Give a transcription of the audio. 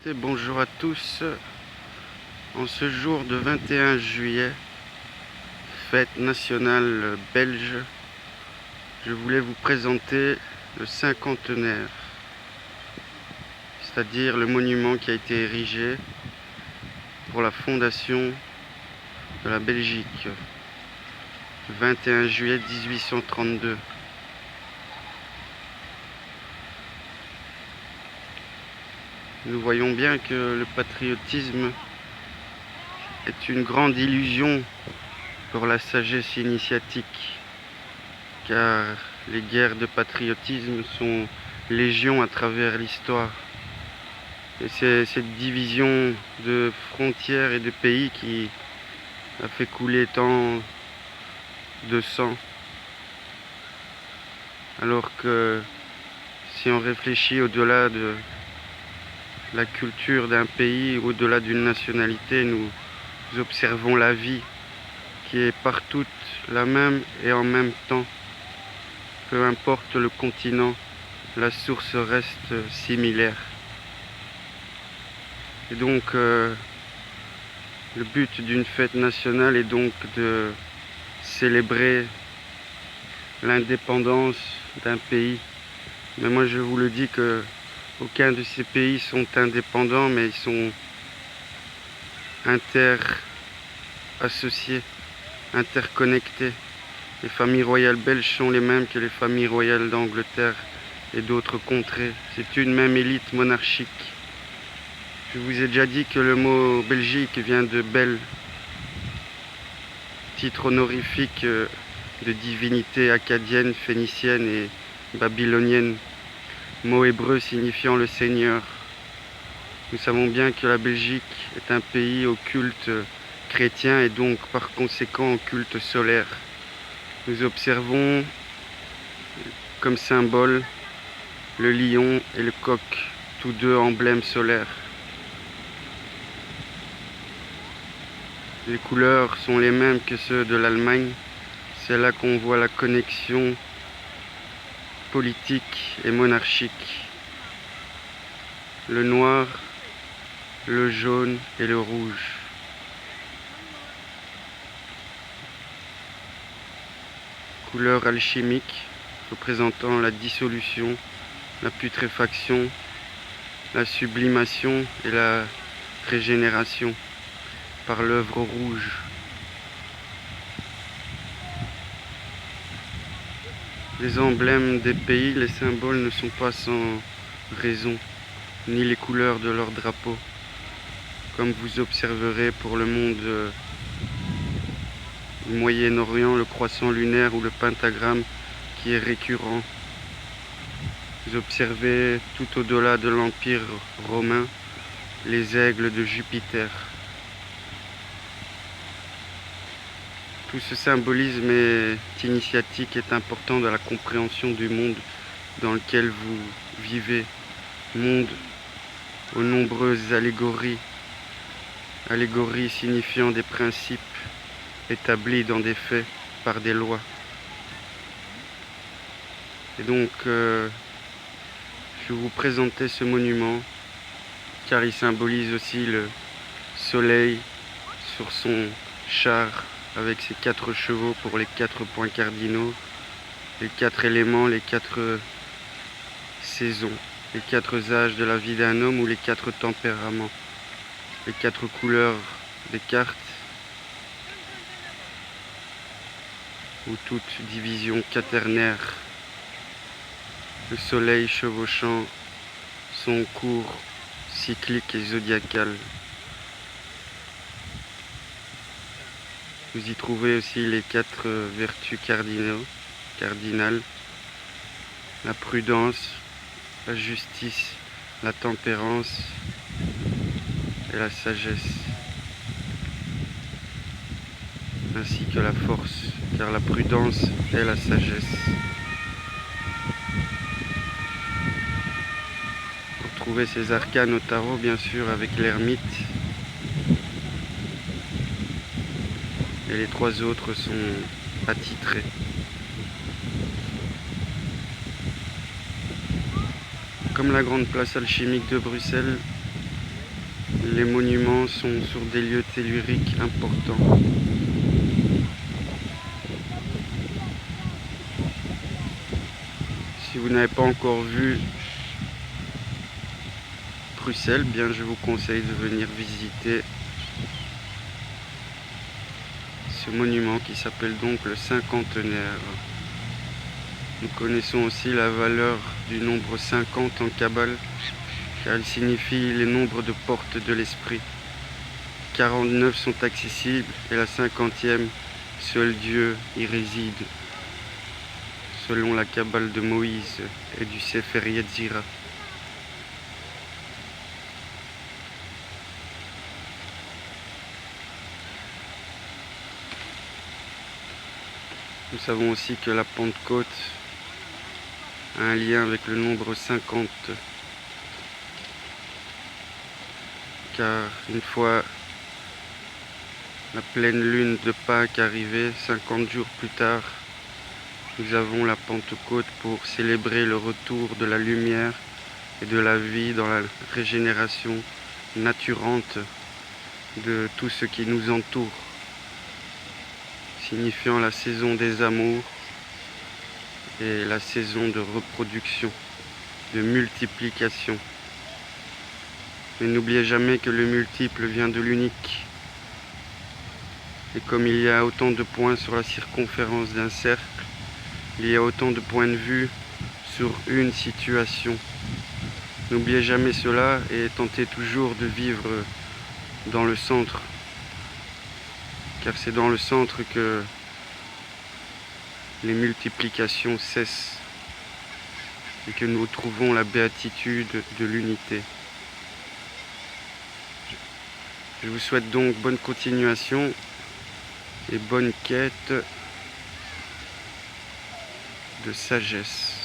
Et bonjour à tous. En ce jour de 21 juillet, fête nationale belge, je voulais vous présenter le cinquantenaire, c'est-à-dire le monument qui a été érigé pour la fondation de la Belgique, le 21 juillet 1832. Nous voyons bien que le patriotisme est une grande illusion pour la sagesse initiatique, car les guerres de patriotisme sont légion à travers l'histoire. Et c'est cette division de frontières et de pays qui a fait couler tant de sang. Alors que si on réfléchit au-delà de la culture d'un pays, au-delà d'une nationalité, nous observons la vie qui est partout la même et en même temps. Peu importe le continent, la source reste similaire. Et donc, le but d'une fête nationale est donc de célébrer l'indépendance d'un pays. Mais moi, je vous le dis que aucun de ces pays sont indépendants, mais ils sont interassociés, interconnectés. Les familles royales belges sont les mêmes que les familles royales d'Angleterre et d'autres contrées. C'est une même élite monarchique. Je vous ai déjà dit que le mot Belgique vient de Bel, titre honorifique de divinité acadienne, phénicienne et babylonienne, mot hébreu signifiant le Seigneur. Nous savons bien que la Belgique est un pays au culte chrétien et donc par conséquent au culte solaire. Nous observons comme symbole le lion et le coq, tous deux emblèmes solaires. Les couleurs sont les mêmes que ceux de l'Allemagne. C'est là qu'on voit la connexion politique et monarchique. Le noir, le jaune et le rouge. Couleur alchimique représentant la dissolution, la putréfaction, la sublimation et la régénération par l'œuvre rouge. Les emblèmes des pays, les symboles ne sont pas sans raison, ni les couleurs de leur drapeau, comme vous observerez pour le monde du Moyen-Orient, le croissant lunaire ou le pentagramme qui est récurrent. Vous observez tout au-delà de l'Empire romain les aigles de Jupiter. Tout ce symbolisme est initiatique, est important dans la compréhension du monde dans lequel vous vivez. Monde aux nombreuses allégories. Allégories signifiant des principes établis dans des faits par des lois. Et donc, je vais vous présenter ce monument car il symbolise aussi le soleil sur son char avec ses 4 chevaux pour les 4 points cardinaux, les 4 éléments, les 4 saisons, les 4 âges de la vie d'un homme ou les 4 tempéraments, les 4 couleurs des cartes ou toute division quaternaire. Le soleil chevauchant son cours cyclique et zodiacal. Vous y trouvez aussi les 4 vertus cardinales, la prudence, la justice, la tempérance et la sagesse, ainsi que la force, car la prudence est la sagesse. Vous retrouvez ces arcanes au tarot, bien sûr, avec l'ermite. Et les 3 autres sont attitrés. Comme la grande place alchimique de Bruxelles, Les monuments sont sur des lieux telluriques importants. Si vous n'avez pas encore vu Bruxelles, bien je vous conseille de venir visiter ce monument qui s'appelle donc le cinquantenaire. Nous connaissons aussi la valeur du nombre 50 en Kabbale, car il signifie les nombres de portes de l'esprit. 49 sont accessibles et la 50e, seul Dieu y réside, selon la Kabbale de Moïse et du Sefer Yetzira. Nous savons aussi que la Pentecôte a un lien avec le nombre 50, car une fois la pleine lune de Pâques arrivée, 50 jours plus tard, nous avons la Pentecôte pour célébrer le retour de la lumière et de la vie dans la régénération naturante de tout ce qui nous entoure, signifiant la saison des amours et la saison de reproduction, de multiplication. Mais n'oubliez jamais que le multiple vient de l'unique. Et comme il y a autant de points sur la circonférence d'un cercle, il y a autant de points de vue sur une situation. N'oubliez jamais cela et tentez toujours de vivre dans le centre, car c'est dans le centre que les multiplications cessent et que nous trouvons la béatitude de l'unité. Je vous souhaite donc bonne continuation et bonne quête de sagesse.